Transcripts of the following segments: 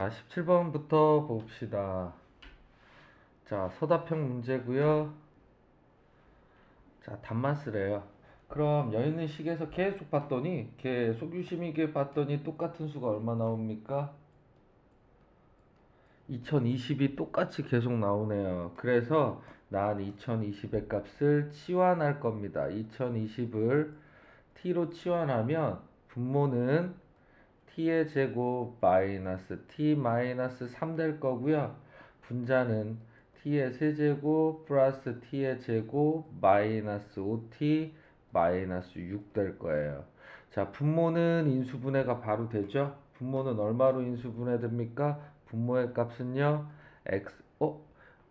자, 17번부터 봅시다. 자, 서답형 문제고요. 자, 답만 쓰래요. 그럼 여기 있는 식에서 계속 봤더니 계속 유심히게 봤더니 똑같은 수가 얼마 나옵니까? 2020이 똑같이 계속 나오네요. 그래서 난 2020의 값을 치환할 겁니다. 2020을 t로 치환하면 분모는 t의 제곱 마이너스 t 마이너스 3 될 거고요. 분자는 t의 세제곱 플러스 t의 제곱 마이너스 5t 마이너스 6 될 거예요. 자, 분모는 인수분해가 바로 되죠? 분모는 얼마로 인수분해됩니까? 분모의 값은요,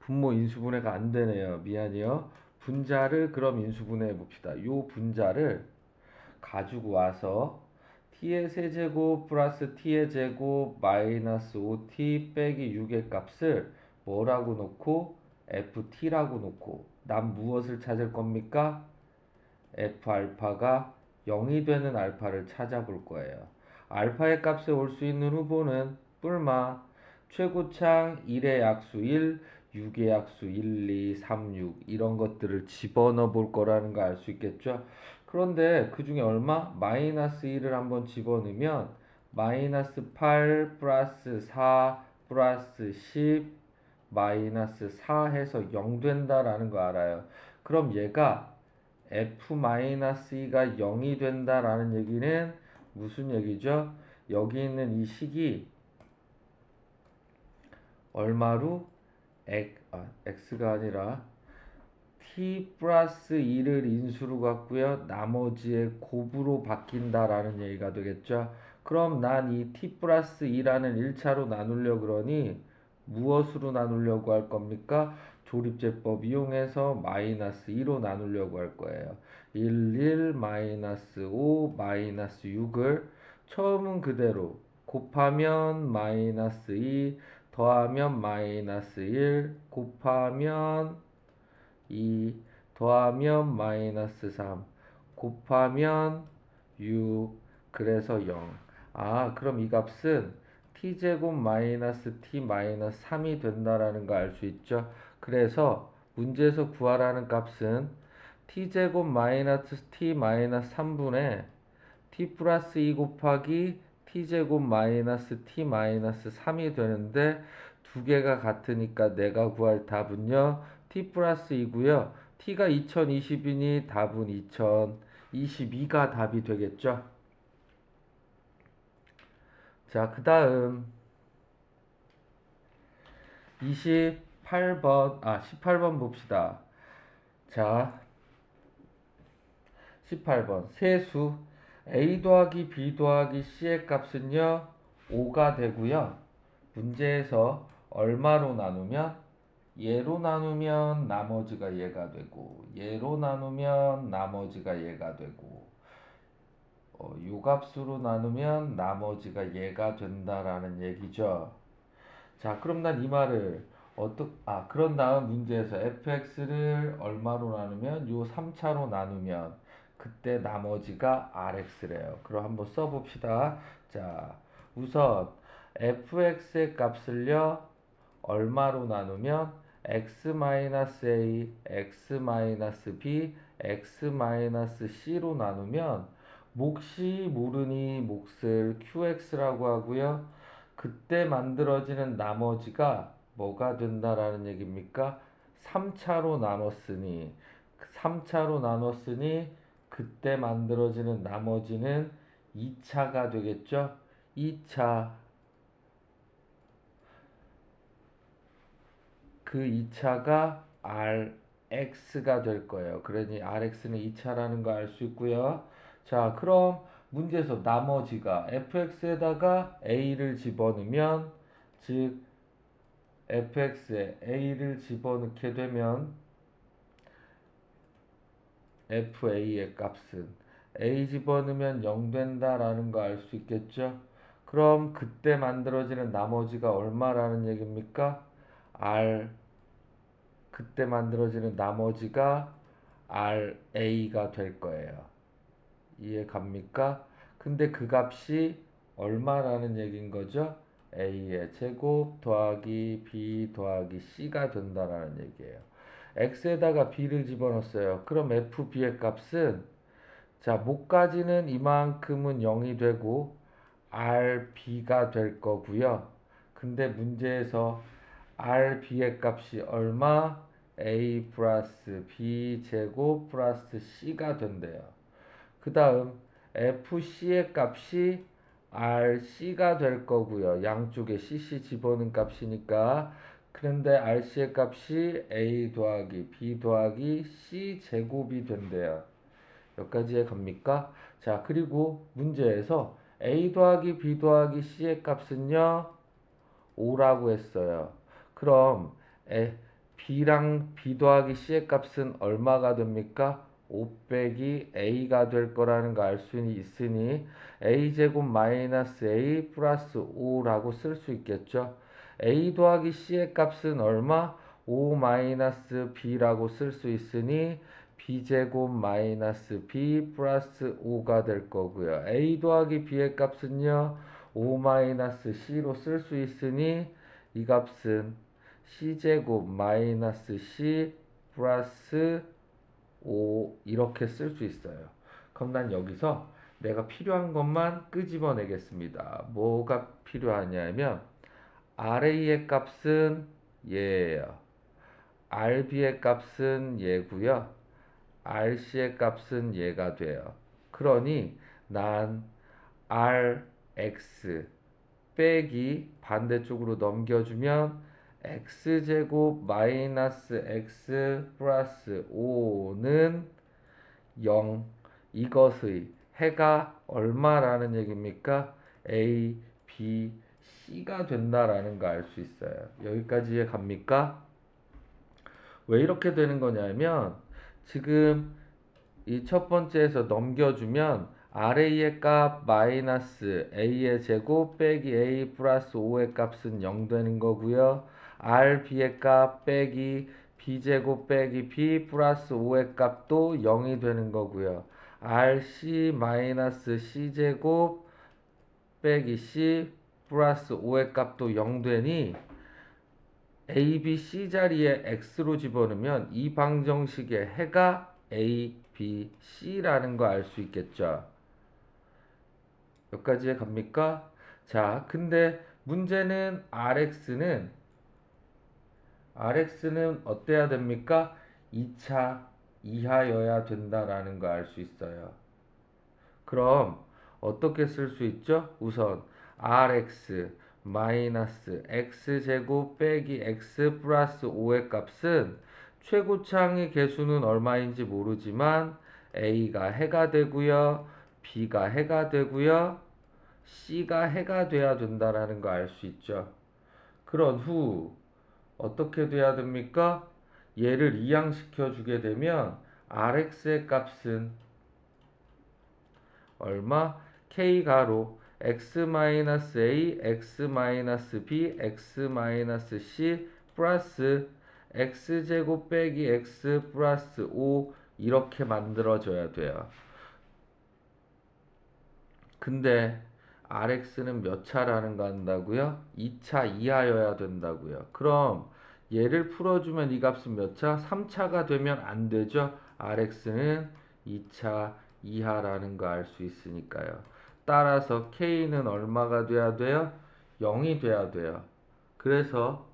분모 인수분해가 안 되네요. 미안해요. 분자를 그럼 인수분해 봅시다. 요 분자를 가지고 와서 t의 세제곱 플러스 t의 제곱 마이너스 5t 빼기 6의 값을 뭐라고 놓고 ft라고 놓고 난 무엇을 찾을 겁니까? f 알파가 0이 되는 알파를 찾아볼 거예요. 알파의 값에 올 수 있는 후보는 뿔마 최고창 1의 약수 1, 6의 약수 1, 2, 3, 6 이런 것들을 집어넣어 볼 거라는 거 알 수 있겠죠? 그런데 그 중에 얼마? 마이너스 1을 한번 집어넣으면 마이너스 8 플러스 4 플러스 10 마이너스 4 해서 0 된다라는 거 알아요. 그럼 얘가 f-2가 0이 된다라는 얘기는 무슨 얘기죠? 여기 있는 이 식이 얼마로? x가 아니라 t 플러스 2를 인수로 갖고요. 나머지의 곱으로 바뀐다라는 얘기가 되겠죠. 그럼 난 이 t 플러스 2라는 1차로 나누려고 그러니 무엇으로 나누려고 할 겁니까? 조립제법 이용해서 마이너스 2로 나누려고 할 거예요. 1 마이너스 5 마이너스 6을 처음은 그대로 곱하면 마이너스 2 더하면 마이너스 1 곱하면 2 더하면 마이너스 3 곱하면 6 그래서 0. 그럼 이 값은 t제곱 마이너스 t 마이너스 3이 된다라는 거 알 수 있죠. 그래서 문제에서 구하라는 값은 t제곱 마이너스 t 마이너스 3분의 t 플러스 2 곱하기 t제곱 마이너스 t 마이너스 3이 되는데 두 개가 같으니까 내가 구할 답은요 t 플러스 2고요. t가 2020이니 답은 2022가 답이 되겠죠. 자, 그 다음 18번 봅시다. 자, 18번 세수 a 더하기 b 더하기 c의 값은요 5가 되고요. 문제에서 얼마로 나누면 얘로 나누면 나머지가 얘가 되고 얘로 나누면 나머지가 얘가 되고 요 값으로 나누면 나머지가 얘가 된다라는 얘기죠. 자, 그럼 난 이 말을 그런 다음 문제에서 fx를 얼마로 나누면 요 3차로 나누면 그때 나머지가 rx래요. 그럼 한번 써봅시다. 자, 우선 fx의 값을요 얼마로 나누면 x-a, x-b, x-c로 나누면 몫이 모르니 몫을 qx라고 하고요. 그때 만들어지는 나머지가 뭐가 된다라는 얘기입니까? 3차로 나눴으니 그때 만들어지는 나머지는 2차가 되겠죠? 2차 그 2차가 RX가 될 거예요. 그러니 RX는 2차라는 거 알 수 있고요. 자, 그럼 문제에서 나머지가 fx에다가 a를 집어넣으면 즉 fx에 a를 집어넣게 되면 fa의 값은 a 집어넣으면 0 된다라는 거 알 수 있겠죠? 그럼 그때 만들어지는 나머지가 얼마라는 얘기입니까? 그때 만들어지는 나머지가 RA가 될 거예요. 이해 갑니까? 근데 그 값이 얼마라는 얘기인 거죠? a의 제곱 더하기 b 더하기 c가 된다라는 얘기예요. x에다가 b를 집어넣었어요. 그럼 fb의 값은 자, 목까지는 이만큼은 0이 되고 rb가 될 거고요. 근데 문제에서 rb의 값이 얼마? a 플러스 b 제곱 플러스 c가 된대요. 그 다음 fc의 값이 rc가 될 거고요. 양쪽에 cc 집어넣은 값이니까. 그런데 rc의 값이 a 더하기 b 더하기 c 제곱이 된대요. 여기까지에 갑니까? 자, 그리고 문제에서 a 더하기 b 더하기 c의 값은요 5라고 했어요. 그럼 b랑 b 더하기 c의 값은 얼마가 됩니까? 5 빼기 a가 될 거라는 거 알 수 있으니 a제곱 마이너스 a 플러스 5라고 쓸 수 있겠죠. a 더하기 c의 값은 얼마? 5 마이너스 b라고 쓸 수 있으니 b제곱 마이너스 b 플러스 5가 될 거고요. a 더하기 b의 값은요 5 마이너스 c로 쓸 수 있으니 이 값은 c제곱 마이너스 c 플러스 5 이렇게 쓸 수 있어요. 그럼 난 여기서 내가 필요한 것만 끄집어내겠습니다. 뭐가 필요하냐면 RA의 값은 얘예요. RB의 값은 얘고요. RC의 값은 얘가 돼요. 그러니 난 RX 빼기 반대쪽으로 넘겨주면 x제곱 마이너스 x 플러스 5는 0. 이것의 해가 얼마라는 얘기입니까? a, b, c가 된다라는 거 알 수 있어요. 여기까지 갑니까? 왜 이렇게 되는 거냐면 지금 이 첫 번째에서 넘겨주면 RA의 값 마이너스 A의 제곱 빼기 A 플러스 5의 값은 0 되는 거고요. RB의 값 빼기 B제곱 빼기 B 플러스 5의 값도 0이 되는 거고요. RC 마이너스 C제곱 빼기 C 플러스 5의 값도 0 되니 A, B, C 자리에 X로 집어넣으면 이 방정식의 해가 A, B, C라는 거 알 수 있겠죠. 여기까지 갑니까? 자, 근데 문제는 RX는 어때야 됩니까? 2차 이하여야 된다라는 거 알 수 있어요. 그럼 어떻게 쓸 수 있죠? 우선 RX 마이너스 X제곱 빼기 X 플러스 5의 값은 최고차항의 개수는 얼마인지 모르지만 A가 해가 되고요. B가 해가 되고요. C가 해가 돼야 된다라는 거 알 수 있죠. 그런 후 어떻게 돼야 됩니까? 얘를 이항시켜 주게 되면 RX의 값은 얼마? K 가로 x-a, x-b, x-c 플러스 x제곱 빼기 x 플러스 5 이렇게 만들어져야 돼요. 근데 RX는 몇 차라는 거 한다고요? 2차 이하여야 된다고요. 그럼 얘를 풀어주면 이 값은 몇 차? 3차가 되면 안 되죠. RX는 2차 이하라는 거 알 수 있으니까요. 따라서 K는 얼마가 돼야 돼요? 0이 돼야 돼요. 그래서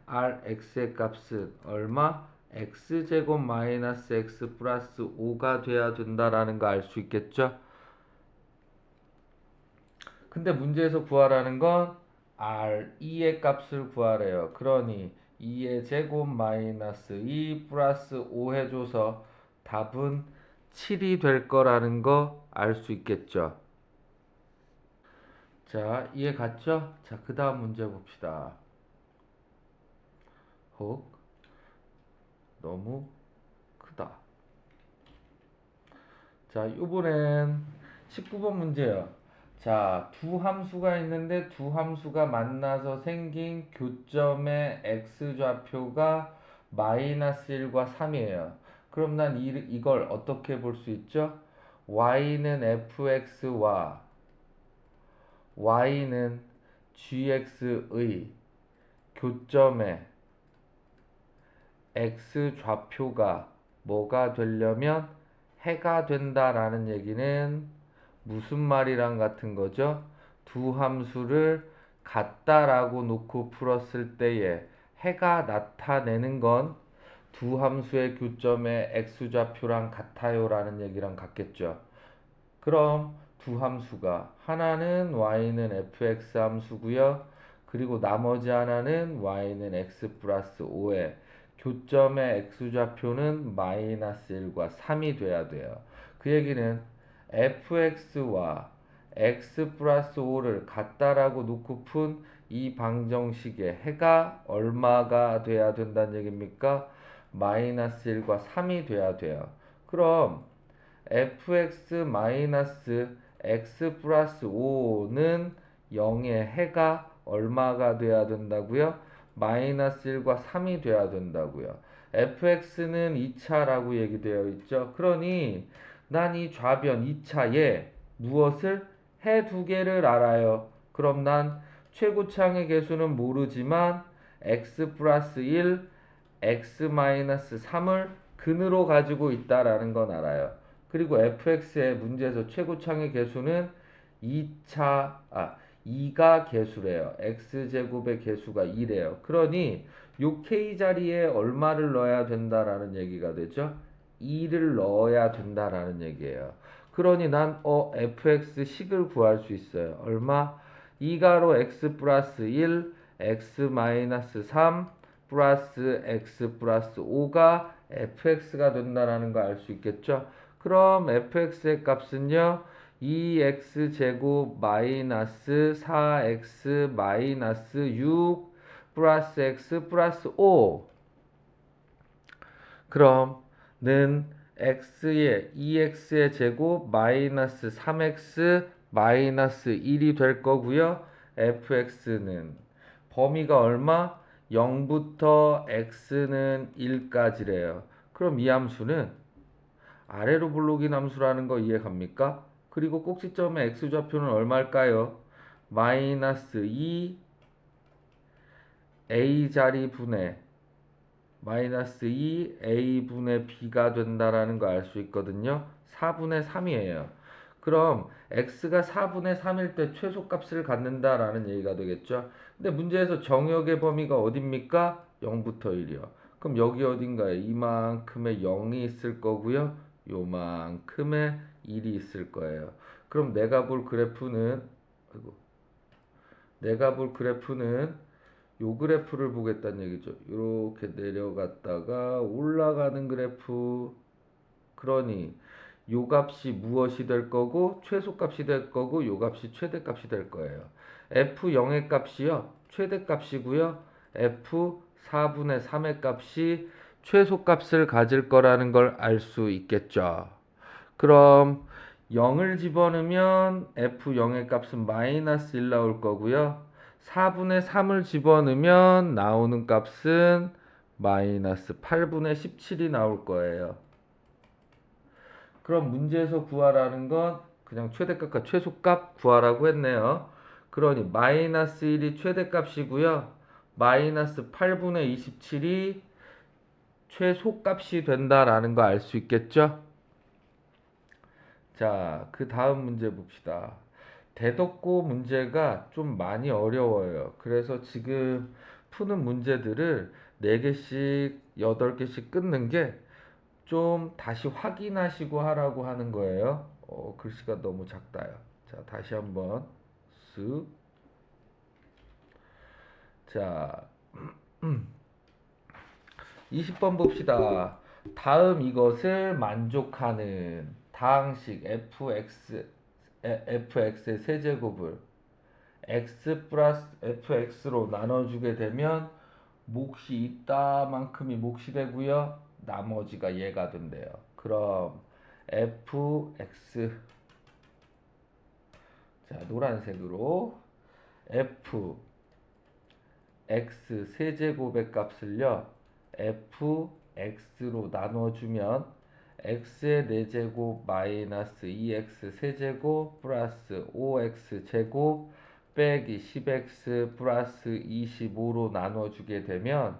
RX의 값은 얼마? X제곱 마이너스 X 플러스 5가 돼야 된다라는 거 알 수 있겠죠? 근데 문제에서 구하라는 건 R2의 값을 구하래요. 그러니 2의 제곱 마이너스 2 플러스 5 해줘서 답은 7이 될 거라는 거 알 수 있겠죠. 자, 이해 갔죠? 자, 그 다음 문제 봅시다. 혹 너무 크다. 자, 이번엔 19번 문제예요. 자, 두 함수가 있는데 두 함수가 만나서 생긴 교점의 x좌표가 마이너스 1과 3이에요. 그럼 난 이걸 어떻게 볼 수 있죠? y는 fx와 y는 gx의 교점에 x 좌표가 뭐가 되려면 해가 된다라는 얘기는 무슨 말이랑 같은 거죠? 두 함수를 같다라고 놓고 풀었을 때에 해가 나타내는 건 두 함수의 교점의 x좌표랑 같아요라는 얘기랑 같겠죠. 그럼 두 함수가 하나는 y는 fx 함수고요. 그리고 나머지 하나는 y는 x 플러스 5에 교점의 x좌표는 마이너스 1과 3이 돼야 돼요. 그 얘기는 fx와 x 플러스 5를 같다라고 놓고 푼 이 방정식의 해가 얼마가 돼야 된다는 얘기입니까? 마이너스 1과 3이 돼야 돼요. 그럼 fx 마이너스 x 플러스 5는 0의 해가 얼마가 돼야 된다고요? 마이너스 1과 3이 돼야 된다고요. fx는 2차라고 얘기되어 있죠. 그러니 난 이 좌변 2차에 무엇을? 해 두 개를 알아요. 그럼 난 최고창의 개수는 모르지만 x 플러스 1, x 마이너스 3을 근으로 가지고 있다라는 건 알아요. 그리고 fx의 문제에서 최고창의 개수는 2가 개수래요. x제곱의 개수가 2래요. 그러니 요 k 자리에 얼마를 넣어야 된다라는 얘기가 되죠? 2를 넣어야 된다라는 얘기예요. 그러니 난 fx 식을 구할 수 있어요. 얼마? 2가로 x 플러스 1, x 마이너스 3 플러스 x 플러스 5가 fx가 된다라는 거 알 수 있겠죠? 그럼 fx의 값은요 2x 제곱 마이너스 4x 마이너스 6 플러스 x 플러스 5. 그럼 는 x의 2x의 제곱 마이너스 3x 마이너스 1이 될 거고요. fx는 범위가 얼마? 0부터 x는 1까지래요. 그럼 이 함수는 아래로 블록인 함수라는 거 이해 갑니까? 그리고 꼭지점의 x좌표는 얼마일까요? 마이너스 2 a자리 분의 마이너스 2 a분의 b가 된다라는 거 알 수 있거든요. 4분의 3이에요. 그럼 x가 4분의 3일 때 최소값을 갖는다라는 얘기가 되겠죠. 근데 문제에서 정역의 범위가 어딥니까? 0부터 1이요. 그럼 여기 어딘가에 이만큼의 0이 있을 거고요. 요만큼의 1이 있을 거예요. 그럼 내가 볼 그래프는 요 그래프를 보겠다는 얘기죠. 이렇게 내려갔다가 올라가는 그래프. 그러니 요 값이 무엇이 될 거고 최소값이 될 거고 요 값이 최대값이 될 거예요. f0의 값이요. 최대값이고요. f4분의 3의 값이 최소값을 가질 거라는 걸 알 수 있겠죠. 그럼 0을 집어넣으면 f0의 값은 마이너스 1 나올 거고요. 4분의 3을 집어넣으면 나오는 값은 마이너스 8분의 17이 나올 거예요. 그럼 문제에서 구하라는 건 그냥 최대값과 최소값 구하라고 했네요. 그러니 마이너스 1이 최대값이고요. 마이너스 8분의 27이 최소값이 된다라는 거 알 수 있겠죠? 자, 그 다음 문제 봅시다. 대덕고 문제가 좀 많이 어려워요. 그래서 지금 푸는 문제들을 4개씩, 8개씩 끊는 게 좀 다시 확인하시고 하라고 하는 거예요. 글씨가 너무 작다요. 자, 다시 한번 쓱. 자, 20번 봅시다. 다음 이것을 만족하는 다항식 fx의 세제곱을 x 플러스 fx로 나눠주게 되면 몫이 있다만큼이 몫이 되고요. 나머지가 얘가 된대요. 그럼 fx 자 노란색으로 fx 세제곱의 값을요. fx로 나눠주면 x의 4제곱 마이너스 2x 세제곱 플러스 5x 제곱 빼기 10x 플러스 25로 나눠주게 되면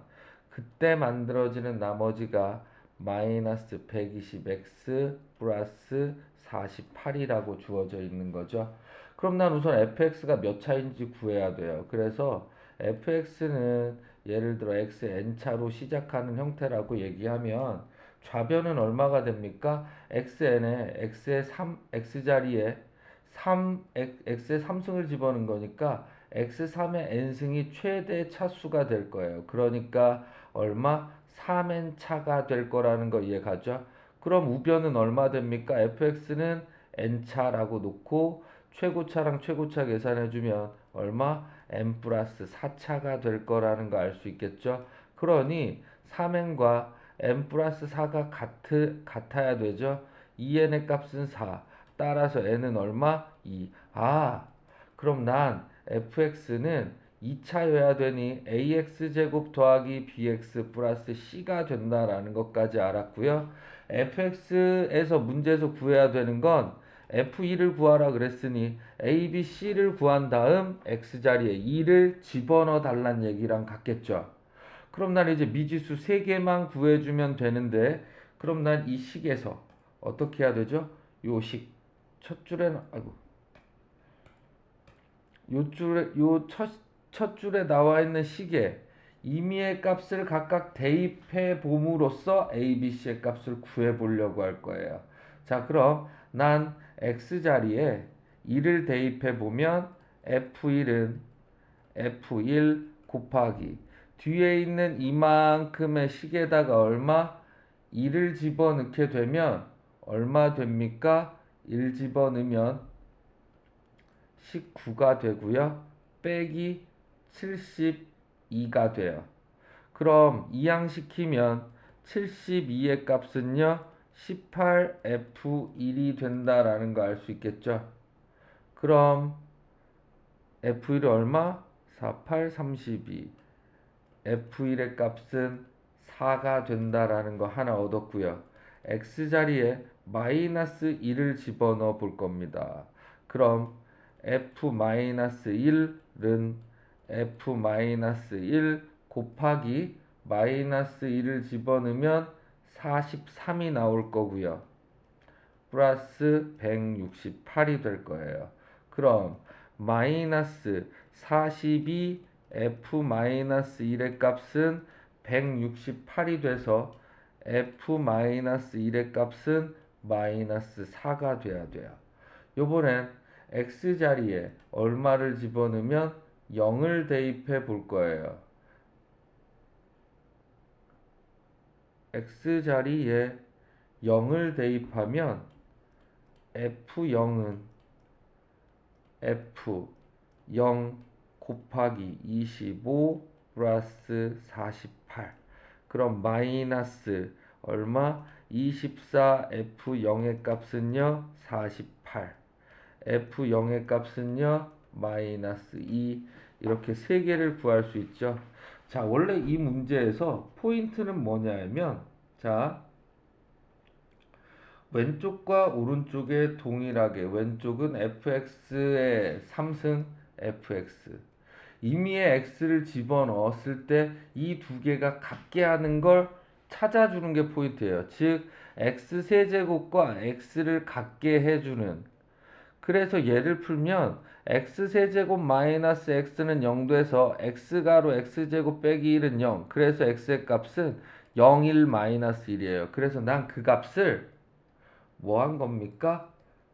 그때 만들어지는 나머지가 마이너스 120x 플러스 48이라고 주어져 있는 거죠. 그럼 난 우선 fx가 몇 차인지 구해야 돼요. 그래서 fx는 예를 들어 x n차로 시작하는 형태라고 얘기하면 좌변은 얼마가 됩니까? xn에 x의 3, x자리에 x의 3승을 집어넣은 거니까 x3의 n승이 최대 차수가 될 거예요. 그러니까 얼마? 3n 차가 될 거라는 거 이해가죠? 그럼 우변은 얼마 됩니까? fx는 n차라고 놓고 최고차랑 최고차 계산해주면 얼마? n 플러스 4차가 될 거라는 거 알 수 있겠죠? 그러니 3n과 n 플러스 4가 같아야 되죠? 2n의 값은 4. 따라서 n은 얼마? 2. 아, 그럼 난 fx는 2차여야 되니 ax제곱 더하기 bx 플러스 c가 된다라는 것까지 알았고요. fx에서 문제에서 구해야 되는 건 f1을 구하라 그랬으니 a, b, c를 구한 다음 x자리에 2를 집어넣어 달란 얘기랑 같겠죠. 그럼 난 이제 미지수 3개만 구해주면 되는데 그럼 난 이 식에서 어떻게 해야 되죠? 요 식, 첫 줄에, 아이고, 첫 줄에 나와 있는 식에 임의의 값을 각각 대입해 봄으로써 a, b, c의 값을 구해 보려고 할 거예요. 자, 그럼 난 x자리에 2를 대입해 보면 f1은 f1 곱하기 뒤에 있는 이만큼의 식에다가 얼마? 2를 집어넣게 되면 얼마 됩니까? 1 집어넣으면 19가 되고요. 빼기 72가 돼요. 그럼 이항시키면 72의 값은요. 18F1이 된다라는 거 알 수 있겠죠. 그럼 F1은 얼마? 48, 32. F1의 값은 4가 된다라는 거 하나 얻었고요. X자리에 마이너스 1을 집어넣어 볼 겁니다. 그럼 F-1은 F-1 곱하기 마이너스 1을 집어넣으면 43이 나올 거고요. 플러스 168이 될 거예요. 그럼 마이너스 42 F-1의 값은 168이 돼서 F-1의 값은 마이너스 4가 돼야 돼요. 요번엔 X자리에 얼마를 집어넣으면 0을 대입해 볼 거예요. X자리에 0을 대입하면 F0은 F0 곱하기 25 플러스 48. 그럼 마이너스 얼마? 24 F0의 값은요 48. F0의 값은요 마이너스 2. 이렇게 세 개를 구할 수 있죠. 자, 원래 이 문제에서 포인트는 뭐냐면, 자, 왼쪽과 오른쪽에 동일하게 왼쪽은 fx의 3승 fx, 임의의 x를 집어넣었을 때 이 두 개가 같게 하는 걸 찾아주는 게 포인트예요. 즉 x 세제곱과 x를 같게 해주는. 그래서 예를 풀면 x 세제곱 마이너스 x는 0돼서 x가로 x제곱 빼기 1은 0. 그래서 x의 값은 0, 1 마이너스 1이에요. 그래서 난 그 값을 뭐 한 겁니까?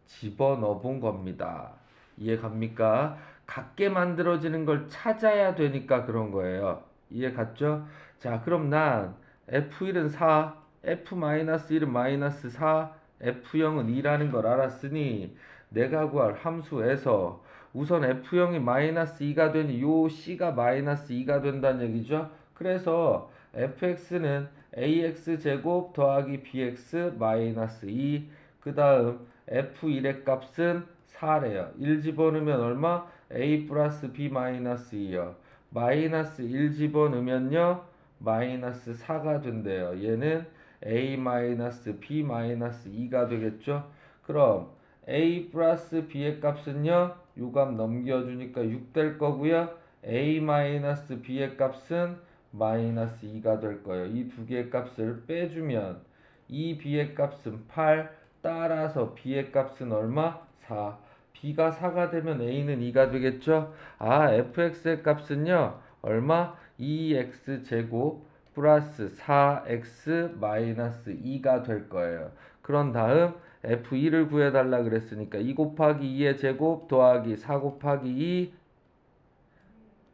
집어넣어 본 겁니다. 이해 갑니까? 같게 만들어지는 걸 찾아야 되니까 그런 거예요. 이해 갔죠? 자, 그럼 난 F1은 4, F-1은 마이너스 4, F0은 2라는 걸 알았으니 내가 구할 함수에서 우선 F0이 마이너스 2가 되니 요 C가 마이너스 2가 된다는 얘기죠. 그래서 fx는 ax 제곱 더하기 bx 마이너스 2. 그 다음 f1의 값은 4래요. 1 집어넣으면 얼마? a 플러스 b 마이너스 2요. 마이너스 1 집어넣으면요 마이너스 4가 된대요. 얘는 a 마이너스 b 마이너스 2가 되겠죠. 그럼 a 플러스 b의 값은요, 요 값 넘겨주니까 6 될 거고요. a 마이너스 b의 값은 마이너스 2가 될 거예요. 이 두 개의 값을 빼주면 이 b의 값은 8, 따라서 b의 값은 얼마? 4. b가 4가 되면 a는 2가 되겠죠? 아, fx의 값은요, 얼마? 2x 제곱 플러스 4x 마이너스 2가 될 거예요. 그런 다음 f2를 구해달라 그랬으니까 2 곱하기 2의 제곱 더하기 4 곱하기 2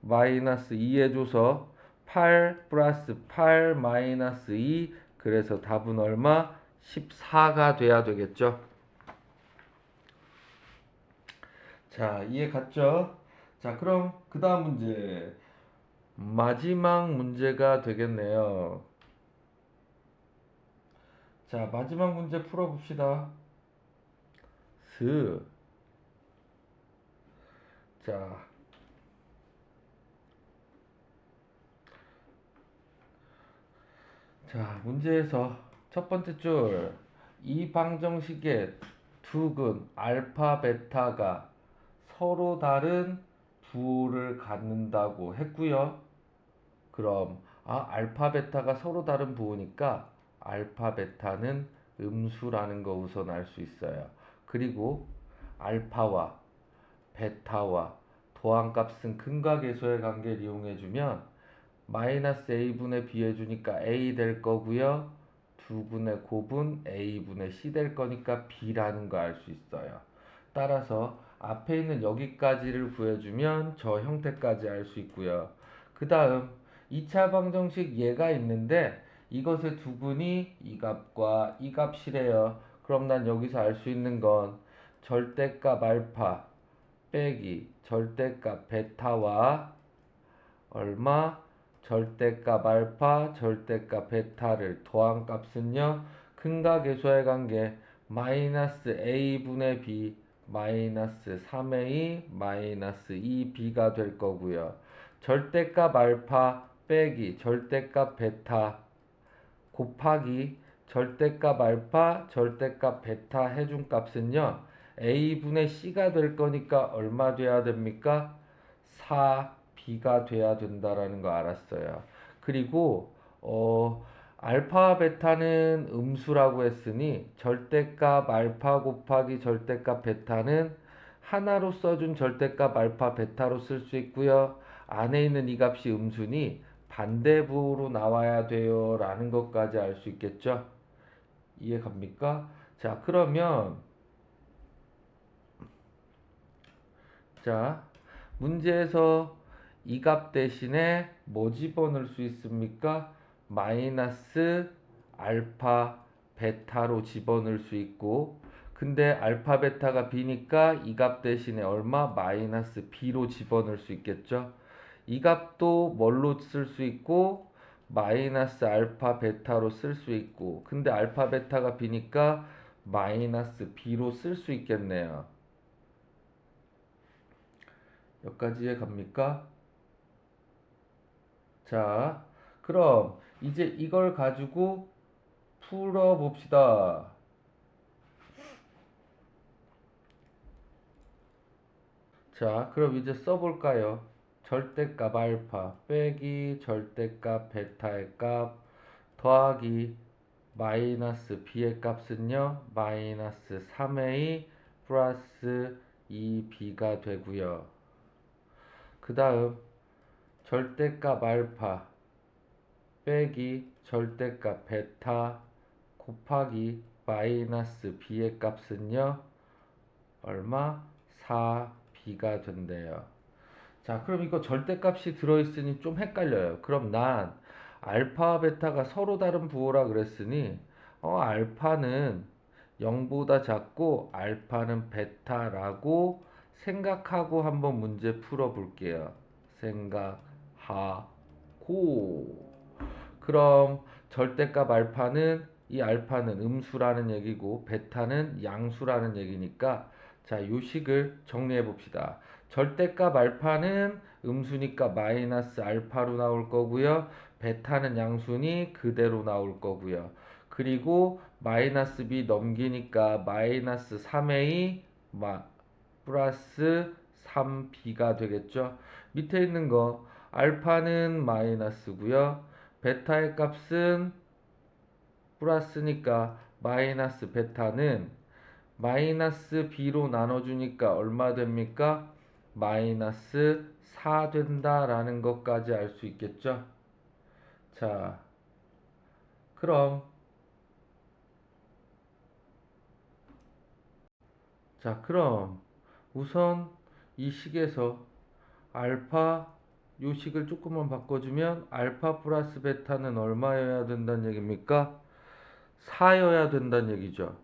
마이너스 2 해줘서 8 플러스 8 마이너스 2, 그래서 답은 얼마? 14가 돼야 되겠죠. 자, 이해 갔죠? 자, 그럼 그 다음 문제, 마지막 문제가 되겠네요. 자, 마지막 문제 풀어봅시다. 스. 자, 문제에서 첫 번째 줄, 이 방정식의 두 근 알파 베타가 서로 다른 부호를 갖는다고 했고요. 그럼 알파 베타가 서로 다른 부호니까 알파 베타는 음수라는 거 우선 알 수 있어요. 그리고 알파와 베타와 도함값은 근과 계수의 관계를 이용해주면 마이너스 a분의 b 해주니까 a 될 거고요. 두분의 곱은 a분의 c 될 거니까 b라는 거 알 수 있어요. 따라서 앞에 있는 여기까지를 구해주면 저 형태까지 알 수 있고요. 그 다음 2차 방정식 얘가 있는데 이것의 두근이 이 값과 이 값이래요. 그럼 난 여기서 알 수 있는 건 절대값 알파 빼기 절대값 베타와 얼마? 절대값 알파, 절대값 베타를 더한 값은요, 근과 계수의 관계 마이너스 a분의 b 마이너스 3a 마이너스 2b가 될 거고요. 절대값 알파 빼기 절대값 베타 곱하기 절대값 알파, 절대값 베타 해준 값은요, a분의 c가 될 거니까 얼마 돼야 됩니까? 4b가 돼야 된다라는 거 알았어요. 그리고 알파 베타는 음수라고 했으니 절대값 알파 곱하기 절대값 베타는 하나로 써준 절대값 알파 베타로 쓸 수 있고요. 안에 있는 이 값이 음수니 반대부호로 나와야 돼요 라는 것까지 알 수 있겠죠. 이해 갑니까? 자, 그러면 자, 문제에서 이 값 대신에 뭐 집어넣을 수 있습니까? 마이너스 알파 베타로 집어넣을 수 있고, 근데 알파 베타가 b니까 이 값 대신에 얼마? 마이너스 b로 집어넣을 수 있겠죠. 이 값도 뭘로 쓸 수 있고 마이너스 알파 베타로 쓸 수 있고, 근데 알파 베타가 b니까 마이너스 b로 쓸 수 있겠네요. 여기까지 갑니까? 자, 그럼 이제 이걸 가지고 풀어봅시다. 자, 그럼 이제 써볼까요? 절대값 알파 빼기 절대값 베타의 값 더하기 마이너스 b의 값은요, 마이너스 3a 플러스 2b가 되고요. 그 다음 절대값 알파 빼기 절대값 베타 곱하기 마이너스 b의 값은요, 얼마? 4b가 된대요. 자, 그럼 이거 절대값이 들어있으니 좀 헷갈려요. 그럼 난 알파와 베타가 서로 다른 부호라 그랬으니 알파는 0보다 작고 알파는 베타라고 생각하고 한번 문제 풀어볼게요. 생각하고. 그럼 절대값 알파는, 이 알파는 음수라는 얘기고 베타는 양수라는 얘기니까, 자, 요 식을 정리해 봅시다. 절대값 알파는 음수니까 마이너스 알파로 나올 거고요. 베타는 양수니 그대로 나올 거고요. 그리고 마이너스 b 넘기니까 마이너스 3a 플러스 3b가 되겠죠. 밑에 있는 거 알파는 마이너스고요. 베타의 값은 플러스니까 마이너스 베타는 마이너스 b로 나눠주니까 얼마 됩니까? 마이너스 4 된다라는 것까지 알 수 있겠죠. 자, 그럼 그럼 우선 이 식에서 알파 요 식을 조금만 바꿔주면 알파 플러스 베타는 얼마여야 된다는 얘기입니까? 4여야 된다는 얘기죠.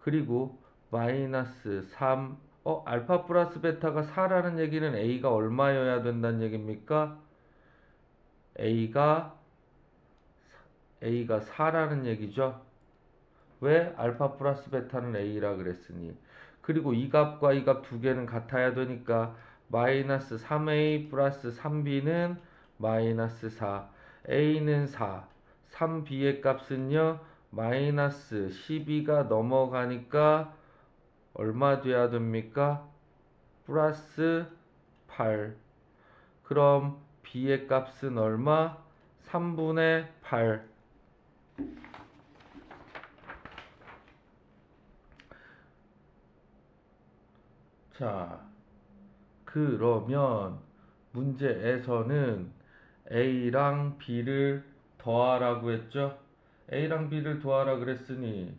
그리고 마이너스 3 알파 플러스 베타가 4라는 얘기는 A가 얼마여야 된다는 얘기입니까? A가 4라는 얘기죠. 왜? 알파 플러스 베타는 A라 그랬으니. 그리고 이 값과 이 값 두 개는 같아야 되니까 마이너스 3A 플러스 3B는 마이너스 4, A는 4, 3B의 값은요 마이너스 12가 넘어가니까 얼마 돼야 됩니까? 플러스 8. 그럼 B의 값은 얼마? 3분의 8. 자, 그러면 문제에서는 A랑 B를 더하라고 했죠? A랑 B를 더하라 그랬으니